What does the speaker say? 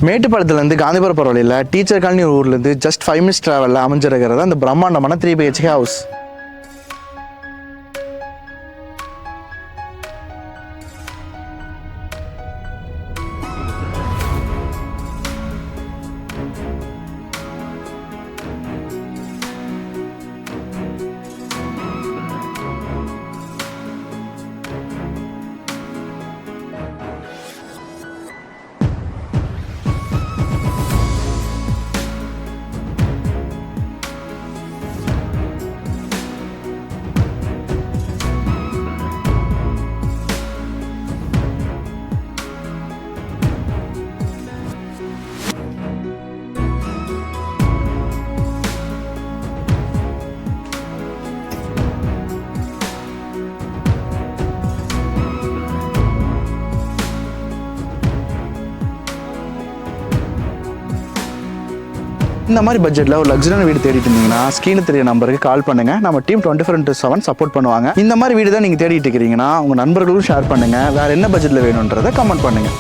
மேட்டுப்பாளையத்துலேருந்து காந்திபுரம் போகிற வழியில் teacher colony ஊர்லேருந்து ஜஸ்ட் 5 minutes ட்ராவலில் அமைஞ்சிருக்கிறது அந்த பிரம்மாண்டமான 3 BHK ஹவுஸ். இந்த மாதிரி பட்ஜெட்டில் ஒரு லக்ஸரியான வீடு தேடிட்டு இருந்தீங்கன்னா ஸ்க்ரீனில் தெரிய நம்பருக்கு கால் பண்ணுங்கள். நம்ம டீம் 24/7 சப்போர்ட் பண்ணுவாங்க. இந்த மாதிரி வீடு தான் நீங்கள் தேடிட்டு இருக்கிறீங்கன்னா உங்கள் நண்பர்களும் ஷேர் பண்ணுங்கள். வேறு என்ன பட்ஜெட்டில் வேணுன்றதை கமெண்ட் பண்ணுங்கள்.